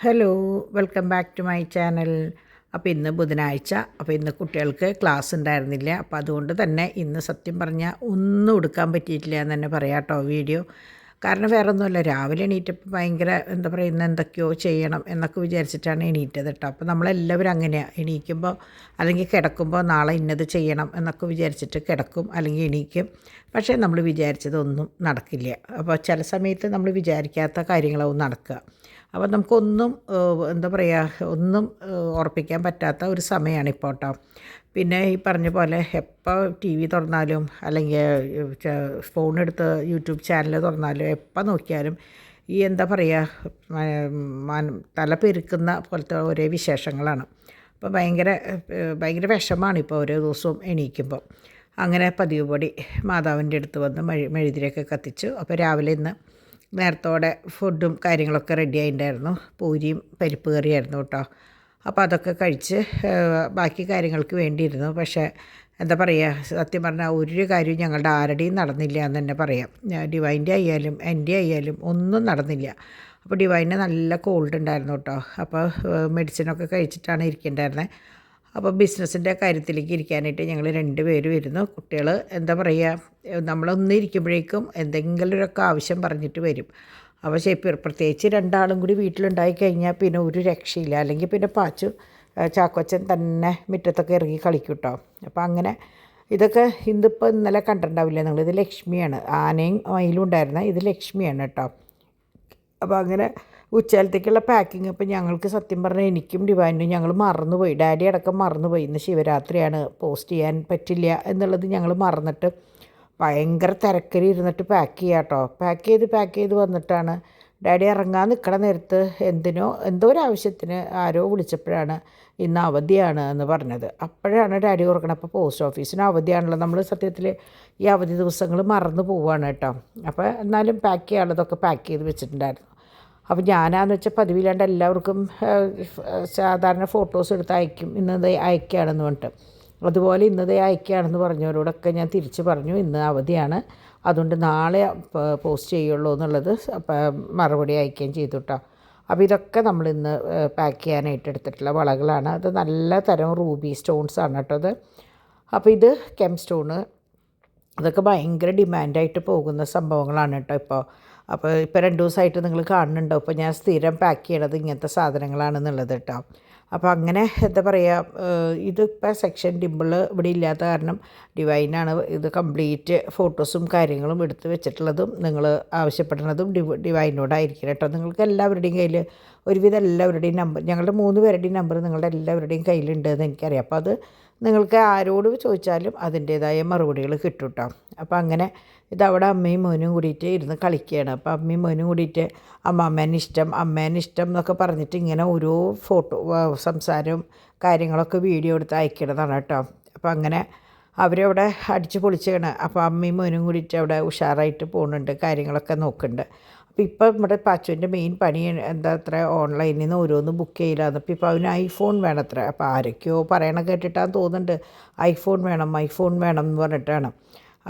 Hello, welcome back to my channel. അപ്പോൾ ഇന്ന് ബുധനാഴ്ച. അപ്പോൾ ഇന്ന് കുട്ടികൾക്ക് ക്ലാസ് ഉണ്ടായിരുന്നില്ല. അപ്പോൾ അതുകൊണ്ട് തന്നെ ഇന്ന് സത്യം പറഞ്ഞാൽ ഒന്നും എടുക്കാൻ പറ്റിയിട്ടില്ല എന്ന് തന്നെ പറയാം കേട്ടോ വീഡിയോ. കാരണം വേറെ ഒന്നുമല്ല, രാവിലെ എണീറ്റപ്പോൾ ഭയങ്കര എന്താ പറയുക, ഇന്ന് എന്തൊക്കെയോ ചെയ്യണം എന്നൊക്കെ വിചാരിച്ചിട്ടാണ് എണീറ്റത് കേട്ടോ. അപ്പോൾ നമ്മളെല്ലാവരും അങ്ങനെയാണ്, എണീക്കുമ്പോൾ അല്ലെങ്കിൽ കിടക്കുമ്പോൾ നാളെ ഇന്നത് ചെയ്യണം എന്നൊക്കെ വിചാരിച്ചിട്ട് കിടക്കും അല്ലെങ്കിൽ എണീക്കും. പക്ഷേ നമ്മൾ വിചാരിച്ചതൊന്നും നടക്കില്ല. അപ്പോൾ ചില സമയത്ത് നമ്മൾ വിചാരിക്കാത്ത കാര്യങ്ങളാവും നടക്കുക. അപ്പോൾ നമുക്കൊന്നും എന്താ പറയുക, ഒന്നും ഉറപ്പിക്കാൻ പറ്റാത്ത ഒരു സമയമാണ് ഇപ്പോൾ കേട്ടോ. പിന്നെ ഈ പറഞ്ഞ പോലെ എപ്പോൾ ടി വി തുറന്നാലും അല്ലെങ്കിൽ ഫോണെടുത്ത് യൂട്യൂബ് ചാനൽ തുറന്നാലും എപ്പോൾ നോക്കിയാലും ഈ എന്താ പറയുക, തല പെരുക്കുന്ന പോലത്തെ ഒരേ വിശേഷങ്ങളാണ്. അപ്പോൾ ഭയങ്കര വിഷമാണ് ഇപ്പോൾ ഓരോ ദിവസവും എണീക്കുമ്പോൾ. അങ്ങനെ പതിവ് പടി മാതാവിൻ്റെ അടുത്ത് വന്ന് മെഴുതിരിയൊക്കെ കത്തിച്ചു. അപ്പോൾ രാവിലെ ഇന്ന് നേരത്തോടെ ഫുഡും കാര്യങ്ങളൊക്കെ റെഡി ആയിട്ടുണ്ടായിരുന്നു. പൂരിയും പരിപ്പ് കറിയായിരുന്നു കേട്ടോ. അപ്പോൾ അതൊക്കെ കഴിച്ച് ബാക്കി കാര്യങ്ങൾക്ക് വേണ്ടിയിരുന്നു. പക്ഷേ എന്താ പറയുക, സത്യം പറഞ്ഞാൽ ഒരു കാര്യവും ഞങ്ങളുടെ ആരുടെയും നടന്നില്ല എന്ന് തന്നെ പറയാം. ഡിവൈൻ്റെ ആയാലും എൻ്റെ ആയാലും ഒന്നും നടന്നില്ല. അപ്പോൾ ഡിവൈന് നല്ല കോൾഡ് ഉണ്ടായിരുന്നു കേട്ടോ. അപ്പോൾ മെഡിസിനൊക്കെ കഴിച്ചിട്ടാണ് ഇരിക്കേണ്ടായിരുന്നത്. അപ്പോൾ ബിസിനസ്സിൻ്റെ കാര്യത്തിലേക്ക് ഇരിക്കാനായിട്ട് ഞങ്ങൾ 2 പേരും ഇരുന്നു. കുട്ടികൾ എന്താ പറയുക, നമ്മളൊന്നും ഇരിക്കുമ്പോഴേക്കും എന്തെങ്കിലുമൊക്കെ ആവശ്യം പറഞ്ഞിട്ട് വരും. അപ്പോൾ പ്രത്യേകിച്ച് 2 ആളും കൂടി വീട്ടിലുണ്ടായി കഴിഞ്ഞാൽ പിന്നെ ഒരു രക്ഷയില്ല. അല്ലെങ്കിൽ പിന്നെ ചാക്കോച്ചൻ തന്നെ മുറ്റത്തൊക്കെ ഇറങ്ങി കളിക്കും കേട്ടോ. അപ്പോൾ അങ്ങനെ ഇതൊക്കെ ഇന്നലെ കണ്ടിട്ടുണ്ടാവില്ല നിങ്ങൾ. ഇത് ലക്ഷ്മിയാണ്, ആനയും മയിലും ഉണ്ടായിരുന്നത്. ഇത് ലക്ഷ്മിയാണ് കേട്ടോ. അപ്പോൾ അങ്ങനെ ഉച്ചകാലത്തേക്കുള്ള പാക്കിങ് ഇപ്പോൾ ഞങ്ങൾക്ക് സത്യം പറഞ്ഞാൽ എനിക്കും ഡിവൈനും ഞങ്ങൾ മറന്നുപോയി. ഡാഡി അടക്കം മറന്നുപോയി. ഇന്ന് ശിവരാത്രിയാണ്, പോസ്റ്റ് ചെയ്യാൻ പറ്റില്ല എന്നുള്ളത് ഞങ്ങൾ മറന്നിട്ട് ഭയങ്കര തിരക്കിൽ ഇരുന്നിട്ട് പാക്ക് ചെയ്യാം കേട്ടോ. പാക്ക് ചെയ്ത് വന്നിട്ടാണ് ഡാഡി ഇറങ്ങാൻ നിൽക്കണ നേരത്ത് എന്തോ ഒരു ആവശ്യത്തിന് ആരോ വിളിച്ചപ്പോഴാണ് ഇന്ന് അവധിയാണ് എന്ന് പറഞ്ഞത്. അപ്പോഴാണ് ഡാഡി ഓർക്കണം, അപ്പോൾ പോസ്റ്റ് ഓഫീസിന് അവധിയാണല്ലോ. നമ്മൾ സത്യത്തിൽ ഈ അവധി ദിവസങ്ങൾ മറന്നു പോവുകയാണ് കേട്ടോ. അപ്പോൾ എന്നാലും പാക്ക് ചെയ്യാനുള്ളതൊക്കെ പാക്ക് ചെയ്ത് വെച്ചിട്ടുണ്ടായിരുന്നു. അപ്പോൾ ഞാനാന്ന് വെച്ചാൽ പതിവില്ലാണ്ട് എല്ലാവർക്കും സാധാരണ ഫോട്ടോസ് എടുത്ത് അയക്കും, ഇന്നത് അയക്കുകയാണെന്ന് പറഞ്ഞിട്ട്. അതുപോലെ ഇന്നത് അയക്കുകയാണെന്ന് പറഞ്ഞവരോടൊക്കെ ഞാൻ തിരിച്ച് പറഞ്ഞു ഇന്ന് അവധിയാണ്, അതുകൊണ്ട് നാളെ പോസ്റ്റ് ചെയ്യുള്ളൂ എന്നുള്ളത് മറുപടി അയക്കുകയും ചെയ്തു കേട്ടോ. അപ്പോൾ ഇതൊക്കെ നമ്മളിന്ന് പാക്ക് ചെയ്യാനായിട്ട് എടുത്തിട്ടുള്ള വളകളാണ്. അത് നല്ല തരം റൂബി സ്റ്റോൺസാണ് കേട്ടോ അത്. അപ്പോൾ ഇത് കെം സ്റ്റോണ്, അതൊക്കെ ഭയങ്കര ഡിമാൻഡായിട്ട് പോകുന്ന സംഭവങ്ങളാണ് കേട്ടോ ഇപ്പോൾ. അപ്പോൾ 2 ദിവസമായിട്ട് നിങ്ങൾ കാണുന്നുണ്ടോ, ഇപ്പോൾ ഞാൻ സ്ഥിരം പാക്ക് ചെയ്യണത് ഇങ്ങനത്തെ സാധനങ്ങളാണെന്നുള്ളത് കേട്ടോ. അപ്പോൾ അങ്ങനെ എന്താ പറയുക, ഇതിപ്പോൾ സെക്ഷൻ ഡിമ്പിൾ ഇവിടെ ഇല്ലാത്ത കാരണം ഡിവൈനാണ് ഇത് കംപ്ലീറ്റ് ഫോട്ടോസും കാര്യങ്ങളും എടുത്ത് വെച്ചിട്ടുള്ളതും. നിങ്ങൾ ആവശ്യപ്പെടുന്നതും ഡിവൈനോടായിരിക്കും കേട്ടോ. നിങ്ങൾക്ക് എല്ലാവരുടെയും കയ്യിൽ ഒരുവിധം എല്ലാവരുടെയും നമ്പർ, ഞങ്ങളുടെ 3 പേരുടെയും നമ്പർ നിങ്ങളുടെ എല്ലാവരുടെയും കയ്യിലുണ്ടെന്ന് എനിക്കറിയാം. അപ്പോൾ അത് നിങ്ങൾക്ക് ആരോട് ചോദിച്ചാലും അതിൻ്റേതായ മറുപടികൾ കിട്ടും കേട്ടോ. അപ്പോൾ അങ്ങനെ ഇതവിടെ അമ്മയും മോനും കൂടിയിട്ട് ഇരുന്ന് കളിക്കുകയാണ്. അപ്പോൾ അമ്മയും മോനും കൂടിയിട്ട് അമ്മേനെ ഇഷ്ടം എന്നൊക്കെ പറഞ്ഞിട്ട് ഇങ്ങനെ ഓരോ സംസാരവും കാര്യങ്ങളൊക്കെ വീഡിയോ എടുത്ത് അയക്കണതാണ് കേട്ടോ. അപ്പോൾ അങ്ങനെ അവരവിടെ അടിച്ച് പൊളിച്ചാണ്. അപ്പോൾ അമ്മയും മോനും കൂടിയിട്ട് അവിടെ ഉഷാറായിട്ട് പോകുന്നുണ്ട്, കാര്യങ്ങളൊക്കെ നോക്കുന്നുണ്ട്. അപ്പോൾ ഇപ്പോൾ നമ്മുടെ പാച്ചുവിൻ്റെ മെയിൻ പണി അത്ര ഓൺലൈനിൽ നിന്ന് ഓരോന്ന് ബുക്ക് ചെയ്യില്ലാന്ന്. ഇപ്പോൾ അവന് ഐഫോൺ വേണത്ര. അപ്പോൾ ആരൊക്കെയോ പറയണ കേട്ടിട്ടാന്ന് തോന്നുന്നുണ്ട്, ഐഫോൺ വേണം എന്ന് പറഞ്ഞിട്ടാണ്.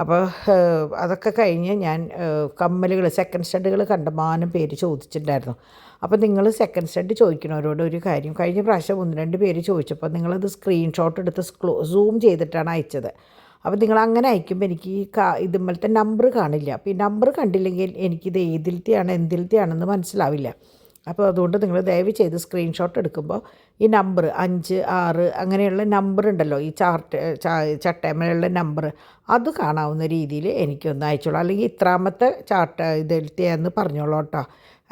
അപ്പോൾ അതൊക്കെ കഴിഞ്ഞ് ഞാൻ കമ്മലുകൾ സെക്കൻഡ് സ്റ്റഡുകൾ കണ്ടമാനം പേര് ചോദിച്ചിട്ടുണ്ടായിരുന്നു. അപ്പോൾ നിങ്ങൾ സെക്കൻഡ് സ്റ്റഡ് ചോദിക്കണവരോട് ഒരു കാര്യം, കഴിഞ്ഞ പ്രാവശ്യം 1-2 പേര് ചോദിച്ചപ്പോൾ നിങ്ങളത് സ്ക്രീൻഷോട്ട് എടുത്ത് സൂം ചെയ്തിട്ടാണ് അയച്ചത്. അപ്പോൾ നിങ്ങൾ അങ്ങനെ അയക്കുമ്പോൾ എനിക്ക് ഈ ഇതുപോലത്തെ നമ്പർ കാണില്ല. അപ്പോൾ ഈ നമ്പർ കണ്ടില്ലെങ്കിൽ എനിക്കിത് എന്തിലത്തെയാണെന്ന് മനസ്സിലാവില്ല. അപ്പോൾ അതുകൊണ്ട് നിങ്ങൾ ദയവ് ചെയ്ത് സ്ക്രീൻഷോട്ട് എടുക്കുമ്പോൾ ഈ നമ്പർ 5, 6 അങ്ങനെയുള്ള നമ്പർ ഉണ്ടല്ലോ, ഈ ചട്ടമേലുള്ള നമ്പർ അത് കാണാവുന്ന രീതിയിൽ എനിക്കൊന്ന് അയച്ചോളൂ. അല്ലെങ്കിൽ ഇത്രാമത്തെ ഇതിലത്തെയാന്ന് പറഞ്ഞോളൂ കേട്ടോ.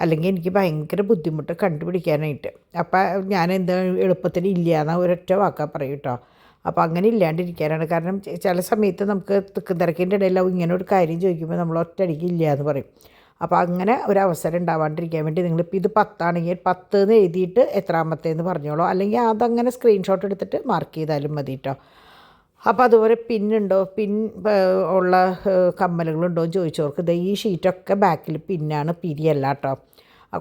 അല്ലെങ്കിൽ എനിക്ക് ഭയങ്കര ബുദ്ധിമുട്ട് കണ്ടുപിടിക്കാനായിട്ട്. അപ്പോൾ ഞാൻ എന്താ എളുപ്പത്തിന് ഇല്ലയെന്ന ഒരൊറ്റ വാക്കാ പറയും കേട്ടോ. അപ്പോൾ അങ്ങനെ ഇല്ലാണ്ടിരിക്കാനാണ്. കാരണം ചില സമയത്ത് നമുക്ക് തിരക്കിൻ്റെ ഇടയിലാവും ഇങ്ങനെ ഒരു കാര്യം ചോദിക്കുമ്പോൾ നമ്മൾ ഒറ്റയടിക്ക് ഇല്ല എന്ന് പറയും. അപ്പോൾ അങ്ങനെ ഒരു അവസരം ഉണ്ടാവാണ്ടിരിക്കാൻ വേണ്ടി നിങ്ങളിപ്പോൾ ഇത് 10 ആണെങ്കിൽ 10 എന്ന് എഴുതിയിട്ട് എത്രാമത്തേന്ന് പറഞ്ഞോളൂ. അല്ലെങ്കിൽ അതങ്ങനെ സ്ക്രീൻഷോട്ട് എടുത്തിട്ട് മാർക്ക് ചെയ്താലും മതി കേട്ടോ. അപ്പോൾ അതുപോലെ പിൻ ഉള്ള കമ്മലുകളുണ്ടോ എന്ന് ചോദിച്ചവർക്ക് ഇത് ഈ ഷീറ്റൊക്കെ ബാക്കിൽ പിന്നാണ്, പിരിയല്ല കേട്ടോ.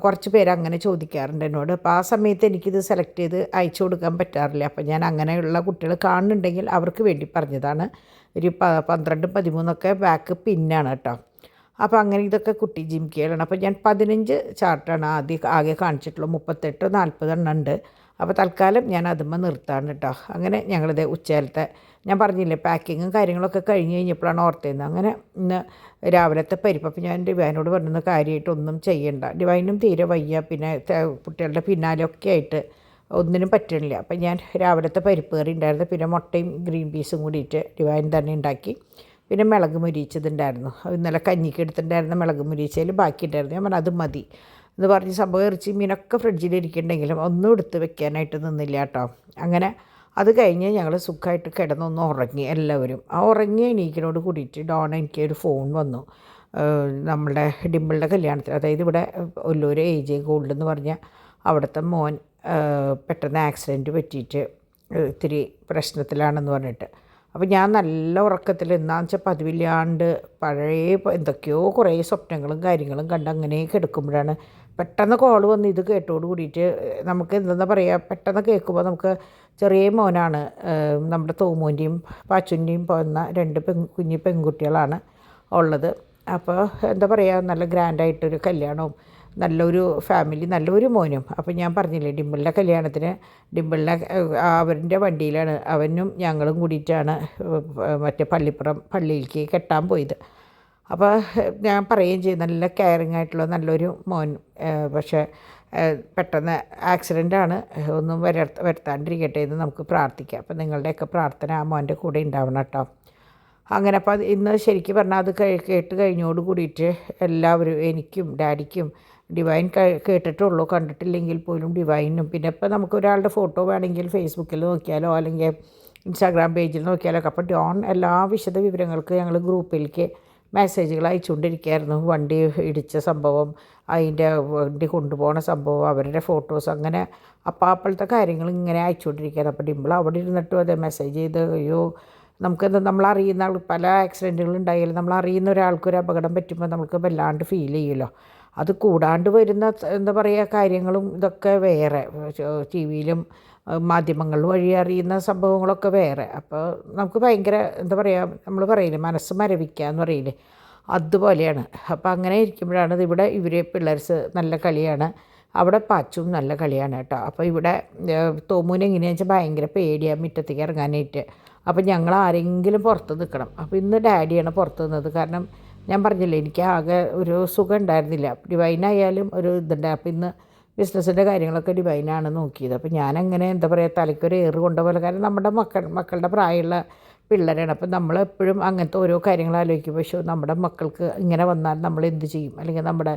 കുറച്ച് പേര് അങ്ങനെ ചോദിക്കാറുണ്ട് എന്നോട്. അപ്പോൾ ആ സമയത്ത് എനിക്കിത് സെലക്ട് ചെയ്ത് അയച്ചു കൊടുക്കാൻ പറ്റാറില്ല. അപ്പോൾ ഞാൻ അങ്ങനെയുള്ള കുട്ടികൾ കാണുന്നുണ്ടെങ്കിൽ അവർക്ക് വേണ്ടി പറഞ്ഞതാണ്. ഒരു 12-13 ബാക്ക് പിന്നാണ് കേട്ടോ. അപ്പോൾ അങ്ങനെ ഇതൊക്കെ കുട്ടി ജിംകികളാണ്. അപ്പോൾ ഞാൻ 15 ചാർട്ടാണ് ആകെ കാണിച്ചിട്ടുള്ളൂ. 38 40 എണ്ണം ഉണ്ട്. അപ്പോൾ തൽക്കാലം ഞാൻ അതുമ്മ നിർത്താണ് കേട്ടോ. അങ്ങനെ ഞങ്ങളിത് ഉച്ചകാലത്തെ ഞാൻ പറഞ്ഞില്ലേ പാക്കിങ്ങും കാര്യങ്ങളൊക്കെ കഴിഞ്ഞ് കഴിഞ്ഞപ്പോഴാണ് ഓർത്തേന്ന്. അങ്ങനെ ഇന്ന് രാവിലത്തെ പരിപ്പ് അപ്പോൾ ഞാൻ ഡിവൈനോട് പറഞ്ഞ കാര്യമായിട്ടൊന്നും ചെയ്യണ്ട, ഡിവൈനും തീരെ വയ്യ, പിന്നെ കുട്ടികളുടെ പിന്നാലെയൊക്കെ ആയിട്ട് ഒന്നിനും പറ്റണില്ല. അപ്പം ഞാൻ രാവിലത്തെ പരിപ്പ് കറി ഉണ്ടായിരുന്നു, പിന്നെ മുട്ടയും ഗ്രീൻ പീസും കൂടിയിട്ട് ഡിവൈൻ തന്നെ ഉണ്ടാക്കി. പിന്നെ മുളക് മുരിച്ചതുണ്ടായിരുന്നു, ഇന്നലെ കഞ്ഞിക്ക് എടുത്തിട്ടുണ്ടായിരുന്ന മുളക് മുരിച്ചതിൽ ബാക്കി ഉണ്ടായിരുന്നു. ഞാൻ പറഞ്ഞു അത് മതി എന്ന് പറഞ്ഞ് സംഭവം ഇറച്ചി മീനൊക്കെ ഫ്രിഡ്ജിലിരിക്കുന്നുണ്ടെങ്കിലും ഒന്നും എടുത്ത് വെക്കാനായിട്ട് നിന്നില്ല കേട്ടോ. അങ്ങനെ അത് കഴിഞ്ഞ് ഞങ്ങൾ സുഖമായിട്ട് കിടന്നൊന്ന് ഉറങ്ങി എല്ലാവരും. ആ ഉറങ്ങിയ എണീക്കിനോട് കൂടിയിട്ട് ഡോണ എനിക്ക് ഒരു ഫോൺ വന്നു. നമ്മളുടെ ഡിമ്പിളുടെ കല്യാണത്തിൽ, അതായത് ഇവിടെ ഒല്ലൂർ AJ ഗോൾഡ് എന്ന് പറഞ്ഞ അവിടുത്തെ മോൻ പെട്ടെന്ന് ആക്സിഡൻറ്റ് പറ്റിയിട്ട് ഇത്തിരി പ്രശ്നത്തിലാണെന്ന് പറഞ്ഞിട്ട്. അപ്പോൾ ഞാൻ നല്ല ഉറക്കത്തിൽ എന്താണെന്ന് വെച്ചാൽ പതിവില്ലാണ്ട് പഴയ എന്തൊക്കെയോ കുറേ സ്വപ്നങ്ങളും കാര്യങ്ങളും കണ്ട് അങ്ങനെ കിടക്കുമ്പോഴാണ് പെട്ടെന്ന് കോൾ വന്ന് ഇത് കേട്ടോട് കൂടിയിട്ട് നമുക്ക് എന്താ പറയുക, പെട്ടെന്ന് കേൾക്കുമ്പോൾ നമുക്ക് ചെറിയ മോനാണ്, നമ്മുടെ തോമോൻ്റെയും പാച്ചുൻ്റെയും പോകുന്ന 2 കുഞ്ഞു പെൺകുട്ടികളാണ് ഉള്ളത്. അപ്പോൾ എന്താ പറയുക, നല്ല ഗ്രാൻഡായിട്ടൊരു കല്യാണവും നല്ലൊരു ഫാമിലി നല്ലൊരു മോനും. അപ്പോൾ ഞാൻ പറഞ്ഞില്ലേ ഡിമ്പിളിൻ്റെ കല്യാണത്തിന് ഡിമ്പിളിനെ അവൻ്റെ വണ്ടിയിലാണ് അവനും ഞങ്ങളും കൂടിയിട്ടാണ് മറ്റേ പള്ളിയിലേക്ക് കെട്ടാൻ പോയത്. അപ്പോൾ ഞാൻ പറയുകയും ചെയ്തു നല്ല കെയറിങ് ആയിട്ടുള്ള നല്ലൊരു മോൻ, പക്ഷേ പെട്ടെന്ന് ആക്സിഡൻ്റാണ്, ഒന്നും വരുത്താണ്ടിരിക്കട്ടെ എന്ന് നമുക്ക് പ്രാർത്ഥിക്കാം. അപ്പോൾ നിങ്ങളുടെയൊക്കെ പ്രാർത്ഥന ആ മോൻ്റെ കൂടെ ഉണ്ടാവണം കേട്ടോ. അങ്ങനെ അപ്പോൾ അത് ഇന്ന് ശരിക്കും പറഞ്ഞാൽ അത് കേട്ട് കഴിഞ്ഞോട് കൂടിയിട്ട് എല്ലാവരും എനിക്കും ഡാഡിക്കും ഡിവൈൻ കേട്ടിട്ടുള്ളൂ, കണ്ടിട്ടില്ലെങ്കിൽ പോലും ഡിവൈനും, പിന്നെ ഇപ്പോൾ നമുക്ക് ഒരാളുടെ ഫോട്ടോ വേണമെങ്കിൽ ഫേസ്ബുക്കിൽ നോക്കിയാലോ അല്ലെങ്കിൽ ഇൻസ്റ്റാഗ്രാം പേജിൽ നോക്കിയാലോ. അപ്പോൾ ഡോൺ എല്ലാ വിശദ വിവരങ്ങൾക്ക് ഞങ്ങൾ ഗ്രൂപ്പിലേക്ക് മെസ്സേജുകൾ അയച്ചുകൊണ്ടിരിക്കുകയായിരുന്നു. വണ്ടി ഇടിച്ച സംഭവം, അതിൻ്റെ വണ്ടി കൊണ്ടുപോകുന്ന സംഭവം, അവരുടെ ഫോട്ടോസ്, അങ്ങനെ അപ്പോഴത്തെ കാര്യങ്ങൾ ഇങ്ങനെ അയച്ചുകൊണ്ടിരിക്കുകയാണ്. അപ്പോൾ ഡിമ്പിൾ അവിടെ ഇരുന്നിട്ടും അതേ മെസ്സേജ് ചെയ്ത് അയ്യോ നമുക്കെന്താ നമ്മളറിയുന്ന പല ആക്സിഡൻറ്റുകൾ ഉണ്ടായാലും നമ്മളറിയുന്ന ഒരാൾക്കൊരു അപകടം പറ്റുമ്പോൾ നമുക്ക് വല്ലാണ്ട് ഫീൽ ചെയ്യുമല്ലോ. അത് കൂടാണ്ട് വരുന്ന എന്താ പറയുക കാര്യങ്ങളും ഇതൊക്കെ വേറെ, ടി വിയിലും മാധ്യമങ്ങൾ വഴി അറിയുന്ന സംഭവങ്ങളൊക്കെ വേറെ. അപ്പോൾ നമുക്ക് ഭയങ്കര എന്താ പറയുക, നമ്മൾ പറയില്ലേ മനസ്സ് മരവിക്കുക എന്ന് പറയില്ലേ, അതുപോലെയാണ്. അപ്പോൾ അങ്ങനെ ഇരിക്കുമ്പോഴാണ് ഇവിടെ പിള്ളേർസ് നല്ല കളിയാണ്, അവിടെ പാച്ചും നല്ല കളിയാണ് കേട്ടോ. അപ്പോൾ ഇവിടെ തോമൂന് എങ്ങനെയാണെന്ന് വെച്ചാൽ ഭയങ്കര പേടിയാണ് മുറ്റത്തേക്ക് ഇറങ്ങാനായിട്ട്. അപ്പോൾ ഞങ്ങൾ ആരെങ്കിലും പുറത്ത് നിൽക്കണം. അപ്പോൾ ഇന്ന് ഡാഡിയാണ് പുറത്ത് നിന്നത്, കാരണം ഞാൻ പറഞ്ഞില്ലേ എനിക്ക് ആകെ ഒരു സുഖം ഉണ്ടായിരുന്നില്ല. ഡിവൈനായാലും ഒരു ഇതുണ്ട്. അപ്പോൾ ഇന്ന് ബിസിനസ്സിൻ്റെ കാര്യങ്ങളൊക്കെ ഡിവൈനാണ് നോക്കിയത്. അപ്പോൾ ഞാനങ്ങനെ എന്താ പറയുക തലയ്ക്കൊരു ഏറ് കൊണ്ട പോലെ, കാരണം നമ്മുടെ മക്കളുടെ പ്രായമുള്ള പിള്ളേരാണ്. അപ്പം നമ്മളെപ്പോഴും അങ്ങനത്തെ ഓരോ കാര്യങ്ങൾ ആലോചിക്കും, പക്ഷേ നമ്മുടെ മക്കൾക്ക് ഇങ്ങനെ വന്നാൽ നമ്മൾ എന്ത് ചെയ്യും, അല്ലെങ്കിൽ നമ്മുടെ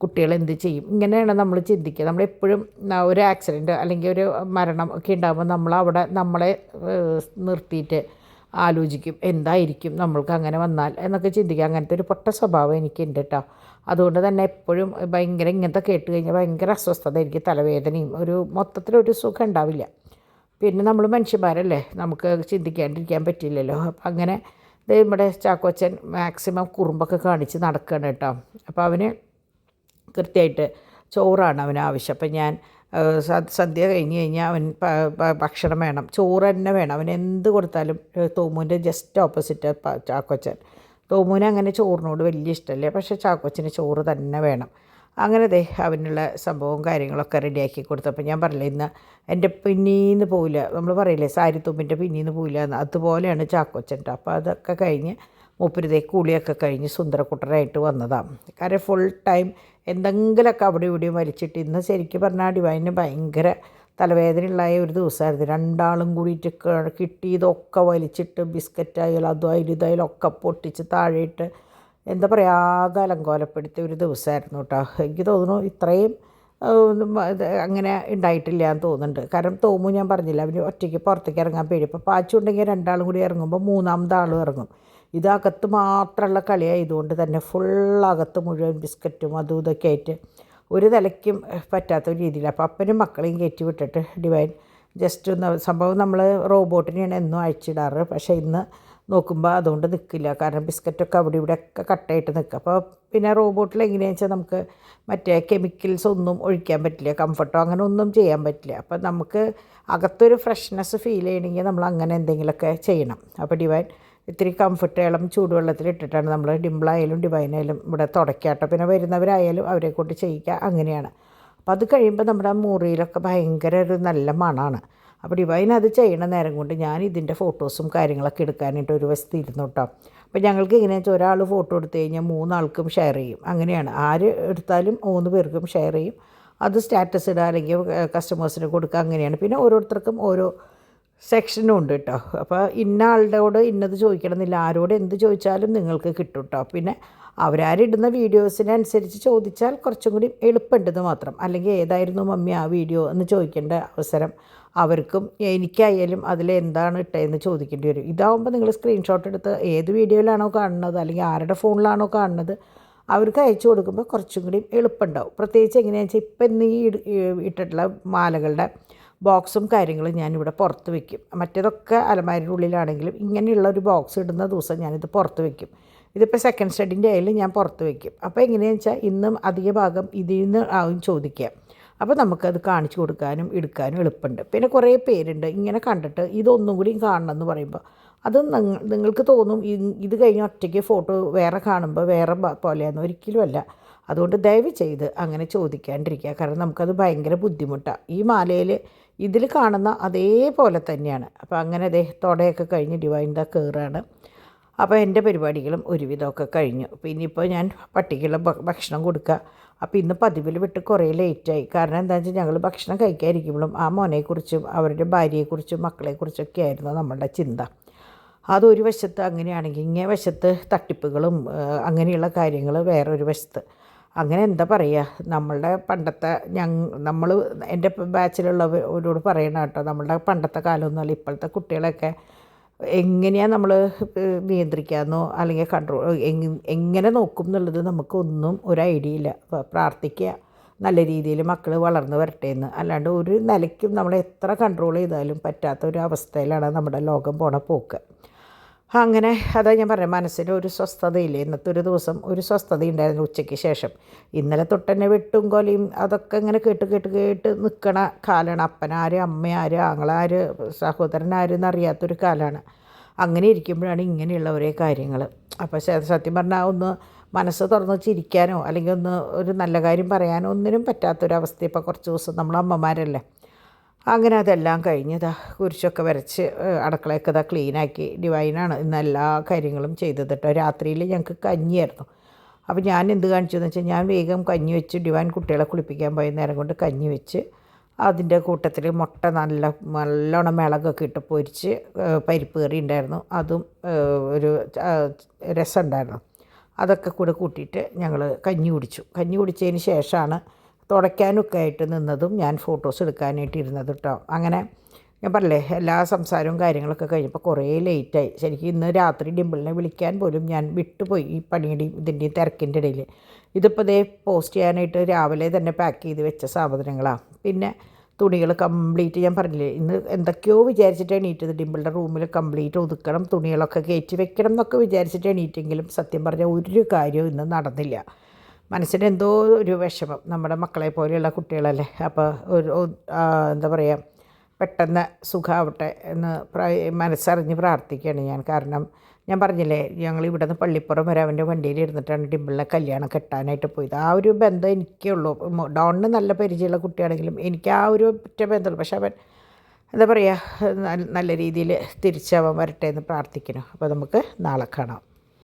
കുട്ടികൾ എന്ത് ചെയ്യും, ഇങ്ങനെയാണ് നമ്മൾ ചിന്തിക്കുക. നമ്മളെപ്പോഴും ഒരു ആക്സിഡൻറ്റ് അല്ലെങ്കിൽ ഒരു മരണം ഒക്കെ ഉണ്ടാകുമ്പോൾ നമ്മളവിടെ നമ്മളെ നിർത്തിയിട്ട് ആലോചിക്കും എന്തായിരിക്കും നമ്മൾക്ക് അങ്ങനെ വന്നാൽ എന്നൊക്കെ ചിന്തിക്കുക. അങ്ങനത്തെ ഒരു പൊട്ട സ്വഭാവം എനിക്കുണ്ട് കേട്ടോ. അതുകൊണ്ട് തന്നെ എപ്പോഴും ഭയങ്കര ഇങ്ങനത്തെ കേട്ട് കഴിഞ്ഞാൽ ഭയങ്കര അസ്വസ്ഥത, എനിക്ക് തലവേദനയും ഒരു മൊത്തത്തിലൊരു സുഖം ഉണ്ടാവില്ല. പിന്നെ നമ്മൾ മനുഷ്യന്മാരല്ലേ, നമുക്ക് ചിന്തിക്കാണ്ടിരിക്കാൻ പറ്റില്ലല്ലോ. അപ്പം അങ്ങനെ നമ്മുടെ ചാക്കോച്ചൻ മാക്സിമം കുറുമ്പൊക്കെ കാണിച്ച് നടക്കുകയാണ് കേട്ടോ. അപ്പോൾ അവന് കൃത്യമായിട്ട് ചോറാണ് അവന് ആവശ്യം. അപ്പം ഞാൻ സന്ധ്യ കഴിഞ്ഞ് കഴിഞ്ഞാൽ അവൻ ഭക്ഷണം വേണം, ചോറ് തന്നെ വേണം. അവൻ എന്ത് കൊടുത്താലും തോമൂൻ്റെ ജസ്റ്റ് ഓപ്പോസിറ്റ് ചാക്കോച്ചൻ. തോമൂന് അങ്ങനെ ചോറിനോട് വലിയ ഇഷ്ടമല്ലേ, പക്ഷേ ചാക്കോച്ചന് ചോറ് തന്നെ വേണം. അങ്ങനെ അവനുള്ള സംഭവവും കാര്യങ്ങളൊക്കെ റെഡിയാക്കി കൊടുത്തപ്പോൾ ഞാൻ പറഞ്ഞില്ലേ ഇന്ന് എൻ്റെ പിന്നീന്ന് പോവില്ല, നമ്മൾ പറയില്ലേ സാരി തുമ്പിൻ്റെ പിന്നീന്ന് പോവില്ല എന്ന്, അതുപോലെയാണ് ചാക്കോച്ചൻ്റെ. അപ്പോൾ അതൊക്കെ കഴിഞ്ഞ് മൂപ്പരുതേ കൂളിയൊക്കെ കഴിഞ്ഞ് സുന്ദരക്കുട്ടനായിട്ട് വന്നതാണ്. കാരണം ഫുൾ ടൈം എന്തെങ്കിലുമൊക്കെ അവിടെ ഇവിടെയും വലിച്ചിട്ട് ഇന്ന് ശരിക്കും പറഞ്ഞാൽ ഡിവൈന് ഭയങ്കര തലവേദനയുള്ളായ ഒരു ദിവസമായിരുന്നു. രണ്ടാളും കൂടിയിട്ട് കിട്ടിയതൊക്കെ വലിച്ചിട്ട് ബിസ്ക്കറ്റായാലും അതുമായാലും ഇതായാലും ഒക്കെ പൊട്ടിച്ച് താഴെയിട്ട് എന്താ പറയുക ആകെ അലങ്കോലപ്പെടുത്തിയ ഒരു ദിവസമായിരുന്നു കേട്ടോ. എനിക്ക് തോന്നുന്നു ഇത്രയും അങ്ങനെ ഉണ്ടായിട്ടില്ല എന്ന് തോന്നുന്നുണ്ട്. കാരണം തോമു ഞാൻ പറഞ്ഞില്ല അവന് ഒറ്റയ്ക്ക് പുറത്തേക്ക് ഇറങ്ങാൻ പേടി. ഇപ്പോൾ പാച്ചുണ്ടെങ്കിൽ രണ്ടാളും കൂടി ഇറങ്ങുമ്പോൾ മൂന്നാമത്തെ ആളും ഇറങ്ങും. ഇത് അകത്ത് മാത്രമുള്ള കളിയായതുകൊണ്ട് തന്നെ ഫുള്ളകത്ത് മുഴുവൻ ബിസ്ക്കറ്റും അതും ഇതൊക്കെ ആയിട്ട് ഒരു നിലയ്ക്കും പറ്റാത്ത രീതിയിൽ. അപ്പോൾ അപ്പനും മക്കളെയും കയറ്റി വിട്ടിട്ട് ഡിവൈൻ ജസ്റ്റ് ഒന്ന് സംഭവം നമ്മൾ റോബോട്ടിനെയാണ് എന്നും അഴിച്ചിടാറ്, പക്ഷേ ഇന്ന് നോക്കുമ്പോൾ അതുകൊണ്ട് നിൽക്കില്ല. കാരണം ബിസ്ക്കറ്റൊക്കെ അവിടെ ഇവിടെയൊക്കെ കട്ടായിട്ട് നിൽക്കുക. അപ്പോൾ പിന്നെ റോബോട്ടിൽ എങ്ങനെയാണെന്ന് വെച്ചാൽ നമുക്ക് മറ്റേ കെമിക്കൽസ് ഒന്നും ഒഴിക്കാൻ പറ്റില്ല, കംഫർട്ടോ അങ്ങനെ ഒന്നും ചെയ്യാൻ പറ്റില്ല. അപ്പോൾ നമുക്ക് അകത്തൊരു ഫ്രഷ്നെസ് ഫീൽ ചെയ്യണമെങ്കിൽ നമ്മൾ അങ്ങനെ എന്തെങ്കിലുമൊക്കെ ചെയ്യണം. അപ്പോൾ ഡിവൈൻ ഇത്തിരി കംഫർട്ടേളം ചൂടുവെള്ളത്തിലിട്ടിട്ടാണ് നമ്മൾ ഡിംപിളായാലും ഡിവൈനായാലും ഇവിടെ തുടയ്ക്കാട്ടോ. പിന്നെ വരുന്നവരായാലും അവരെ കൊണ്ട് ചെയ്യിക്കുക, അങ്ങനെയാണ്. അപ്പോൾ അത് കഴിയുമ്പോൾ നമ്മുടെ മുറിയിലൊക്കെ ഭയങ്കര ഒരു നല്ല മണമാണ്. അപ്പോൾ ഡിവൈൻ അത് ചെയ്യണ നേരം കൊണ്ട് ഞാൻ ഇതിൻ്റെ ഫോട്ടോസും കാര്യങ്ങളൊക്കെ എടുക്കാനായിട്ട് ഒരു വശത്ത് ഇരുന്നു കേട്ടോ. അപ്പോൾ ഞങ്ങൾക്ക് എങ്ങനെയാണെന്ന് വെച്ചാൽ ഒരാൾ ഫോട്ടോ എടുത്തു കഴിഞ്ഞാൽ 3 ആൾക്കും ഷെയർ ചെയ്യും. അങ്ങനെയാണ്, ആര് എടുത്താലും 3 പേർക്കും ഷെയർ ചെയ്യും. അത് സ്റ്റാറ്റസ് ഇടുക അല്ലെങ്കിൽ കസ്റ്റമേഴ്സിന് കൊടുക്കുക, അങ്ങനെയാണ്. പിന്നെ ഓരോരുത്തർക്കും ഓരോ സെക്ഷനും ഉണ്ട് കേട്ടോ. അപ്പോൾ ഇന്ന ആളുടെയോട് ഇന്നത് ചോദിക്കണമെന്നില്ല, ആരോട് എന്ത് ചോദിച്ചാലും നിങ്ങൾക്ക് കിട്ടും കേട്ടോ. പിന്നെ അവരാരിടുന്ന വീഡിയോസിനനുസരിച്ച് ചോദിച്ചാൽ കുറച്ചും കൂടി എളുപ്പമുണ്ടെന്ന് മാത്രം. അല്ലെങ്കിൽ ഏതായിരുന്നു മമ്മി ആ വീഡിയോ എന്ന് ചോദിക്കേണ്ട അവസരം അവർക്കും എനിക്കായാലും അതിലെന്താണ് ഇട്ടതെന്ന് ചോദിക്കേണ്ടി വരും. ഇതാവുമ്പോൾ നിങ്ങൾ സ്ക്രീൻഷോട്ട് എടുത്ത് ഏത് വീഡിയോയിലാണോ കാണുന്നത് അല്ലെങ്കിൽ ആരുടെ ഫോണിലാണോ കാണുന്നത് അവർക്ക് അയച്ചു കൊടുക്കുമ്പോൾ കുറച്ചും കൂടി എളുപ്പമുണ്ടാവും. പ്രത്യേകിച്ച് എങ്ങനെയാണെന്ന് വെച്ചാൽ ഇപ്പം ഇന്ന് ഇട്ടിട്ടുള്ള മാലകളുടെ ബോക്സും കാര്യങ്ങളും ഞാനിവിടെ പുറത്ത് വയ്ക്കും. മറ്റേതൊക്കെ അലമാരിയുടെ ഉള്ളിലാണെങ്കിലും ഇങ്ങനെയുള്ള ഒരു ബോക്സ് ഇടുന്ന ദിവസം ഞാനിത് പുറത്ത് വയ്ക്കും. ഇതിപ്പോൾ സെക്കൻഡ് സ്റ്റഡിൻ്റെ ആയാലും ഞാൻ പുറത്ത് വയ്ക്കും. അപ്പോൾ എങ്ങനെയാണെന്ന് വെച്ചാൽ ഇന്നും അധിക ഭാഗം ഇതിൽ നിന്ന് ആവും ചോദിക്കുക. അപ്പോൾ നമുക്കത് കാണിച്ചു കൊടുക്കാനും എടുക്കാനും എളുപ്പമുണ്ട്. പിന്നെ കുറേ പേരുണ്ട് ഇങ്ങനെ കണ്ടിട്ട് ഇതൊന്നും കൂടി കാണണം എന്ന് പറയുമ്പോൾ അത് നിങ്ങൾക്ക് തോന്നും ഇത് കഴിഞ്ഞ് ഒറ്റയ്ക്ക് ഫോട്ടോ വേറെ കാണുമ്പോൾ വേറെ പോലെയാണെന്ന്. ഒരിക്കലുമല്ല. അതുകൊണ്ട് ദയവ് ചെയ്ത് അങ്ങനെ ചോദിക്കാണ്ടിരിക്കുക. കാരണം നമുക്കത് ഭയങ്കര ബുദ്ധിമുട്ടാണ്. ഈ മാലയിൽ ഇതിൽ കാണുന്ന അതേപോലെ തന്നെയാണ്. അപ്പോൾ അങ്ങനെ ദേഹത്തോടെയൊക്കെ കഴിഞ്ഞ് ഡിവൈൻ്റെ കയറാണ്. അപ്പോൾ എൻ്റെ പരിപാടികളും ഒരുവിധമൊക്കെ കഴിഞ്ഞു. അപ്പോൾ ഇനിയിപ്പോൾ ഞാൻ പട്ടിക്കുള്ള ഭക്ഷണം കൊടുക്കുക. അപ്പോൾ ഇന്ന് പതിവിൽ വിട്ട് കുറേ ലേറ്റായി. കാരണം എന്താണെന്ന് വെച്ചാൽ ഞങ്ങൾ ഭക്ഷണം കഴിക്കാതിരിക്കുമ്പോഴും ആ മോനെക്കുറിച്ചും അവരുടെ ഭാര്യയെക്കുറിച്ചും മക്കളെക്കുറിച്ചൊക്കെ ആയിരുന്നു നമ്മളുടെ ചിന്ത. അതൊരു വശത്ത് അങ്ങനെയാണെങ്കിൽ ഇങ്ങേ വശത്ത് തട്ടിപ്പുകളും അങ്ങനെയുള്ള കാര്യങ്ങൾ വേറൊരു വശത്ത്. അങ്ങനെ എന്താ പറയുക, നമ്മളുടെ പണ്ടത്തെ നമ്മൾ എൻ്റെ ബാച്ചിലുള്ളവരോട് പറയണം കേട്ടോ, നമ്മളുടെ പണ്ടത്തെ കാലമൊന്നുമല്ല. ഇപ്പോഴത്തെ കുട്ടികളൊക്കെ എങ്ങനെയാണ് നമ്മൾ നിയന്ത്രിക്കാമെന്നോ അല്ലെങ്കിൽ കൺട്രോൾ എങ്ങനെ നോക്കും എന്നുള്ളത് നമുക്കൊന്നും ഒരു ഐഡിയ ഇല്ല. പ്രാർത്ഥിക്കുക നല്ല രീതിയിൽ മക്കൾ വളർന്നു വരട്ടെ എന്ന്. അല്ലാണ്ട് ഒരു നിലയ്ക്കും നമ്മൾ എത്ര കൺട്രോൾ ചെയ്താലും പറ്റാത്ത ഒരു അവസ്ഥയിലാണ് നമ്മുടെ ലോകം പോണ പോക്ക്. അങ്ങനെ അതാ ഞാൻ പറഞ്ഞത്, മനസ്സിന് ഒരു സ്വസ്ഥതയില്ല. ഇന്നത്തെ ഒരു ദിവസം ഒരു സ്വസ്ഥത ഉണ്ടായിരുന്നു ഉച്ചയ്ക്ക് ശേഷം. ഇന്നലെ തൊട്ടന്നെ വെട്ടും കൊലയും അതൊക്കെ ഇങ്ങനെ കേട്ട് നിൽക്കണ കാലമാണ്. അപ്പനാര് അമ്മയാര് ആങ്ങളാര് സഹോദരനാര് എന്നറിയാത്തൊരു കാലമാണ്. അങ്ങനെ ഇരിക്കുമ്പോഴാണ് ഇങ്ങനെയുള്ള ഒരേ കാര്യങ്ങൾ. അപ്പോൾ സത്യം പറഞ്ഞാൽ ഒന്ന് മനസ്സ് തുറന്ന് ചിരിക്കാനോ അല്ലെങ്കിൽ ഒന്ന് ഒരു നല്ല കാര്യം പറയാനോ ഒന്നിനും പറ്റാത്തൊരവസ്ഥ. ഇപ്പോൾ കുറച്ച് ദിവസം നമ്മൾ അമ്മമാരല്ലേ. അങ്ങനെ അതെല്ലാം കഴിഞ്ഞതാ കുരിശൊക്കെ വരച്ച് അടുക്കളയൊക്കെ ഇതാ ക്ലീനാക്കി. ഡിവൈനാണ് ഇന്ന് എല്ലാ കാര്യങ്ങളും ചെയ്തത് കേട്ടോ. രാത്രിയിൽ ഞങ്ങൾക്ക് കഞ്ഞിയായിരുന്നു. അപ്പോൾ ഞാൻ എന്ത് കാണിച്ചു എന്ന് വെച്ചാൽ ഞാൻ വേഗം കഞ്ഞി വെച്ച് ഡിവൈൻ കുട്ടികളെ കുളിപ്പിക്കാൻ പോയ നേരം കൊണ്ട് കഞ്ഞി വെച്ച് അതിൻ്റെ കൂട്ടത്തിൽ മുട്ട നല്ലോണം മിളകൊക്കെ ഇട്ട് പൊരിച്ച് പരിപ്പ് കറി ഉണ്ടായിരുന്നു. അതും ഒരു രസം ഉണ്ടായിരുന്നു. അതൊക്കെ കൂടെ കൂട്ടിയിട്ട് ഞങ്ങൾ കഞ്ഞി കുടിച്ചു. കഞ്ഞി കുടിച്ചതിന് ശേഷമാണ് തുടയ്ക്കാനൊക്കെ ആയിട്ട് നിന്നതും ഞാൻ ഫോട്ടോസ് എടുക്കാനായിട്ട് ഇരുന്നത് കേട്ടോ. അങ്ങനെ ഞാൻ പറഞ്ഞില്ലേ എല്ലാ സംസാരവും കാര്യങ്ങളൊക്കെ കഴിഞ്ഞപ്പോൾ കുറേ ലേറ്റായി. ശരിക്കും ഇന്ന് രാത്രി ഡിംപിളിനെ വിളിക്കാൻ പോലും ഞാൻ വിട്ടുപോയി ഈ പണിയുടെയും ഇതിൻ്റെയും തിരക്കിൻ്റെ ഇടയിൽ. ഇതിപ്പോൾ പോസ്റ്റ് ചെയ്യാനായിട്ട് രാവിലെ തന്നെ പാക്ക് ചെയ്ത് വെച്ച സാധനങ്ങളാണ്. പിന്നെ തുണികൾ കംപ്ലീറ്റ് ഞാൻ പറഞ്ഞില്ലേ ഇന്ന് എന്തൊക്കെയോ വിചാരിച്ചിട്ട് എണീറ്റത്. ഡിംപിളുടെ റൂമിൽ കംപ്ലീറ്റ് ഒതുക്കണം, തുണികളൊക്കെ കയറ്റി വെക്കണം എന്നൊക്കെ വിചാരിച്ചിട്ട് എണീറ്റെങ്കിലും സത്യം പറഞ്ഞാൽ ഒരു കാര്യവും ഇന്ന് നടന്നില്ല. മനസ്സിന് എന്തോ ഒരു വിഷമം. നമ്മുടെ മക്കളെ പോലെയുള്ള കുട്ടികളല്ലേ. അപ്പോൾ എന്താ പറയുക, പെട്ടെന്ന് സുഖമാവട്ടെ എന്ന് മനസ്സറിഞ്ഞ് പ്രാർത്ഥിക്കുകയാണ് ഞാൻ. കാരണം ഞാൻ പറഞ്ഞില്ലേ ഞങ്ങൾ ഇവിടെ നിന്ന് പള്ളിപ്പുറം വരെ അവൻ്റെ വണ്ടിയിൽ ഇരുന്നിട്ടാണ് ഡിംപിളിനെ കല്യാണം കെട്ടാനായിട്ട് പോയത്. ആ ഒരു ബന്ധം എനിക്കേ ഉള്ളൂ. ഡോണിന് നല്ല പരിചയമുള്ള കുട്ടിയാണെങ്കിലും എനിക്ക് ആ ഒരു ഒറ്റ ബന്ധമുള്ളൂ. പക്ഷെ അവൻ എന്താ പറയുക നല്ല രീതിയിൽ തിരിച്ചവൻ വരട്ടെ എന്ന് പ്രാർത്ഥിക്കണം. അപ്പോൾ നമുക്ക് നാളെ കാണാം.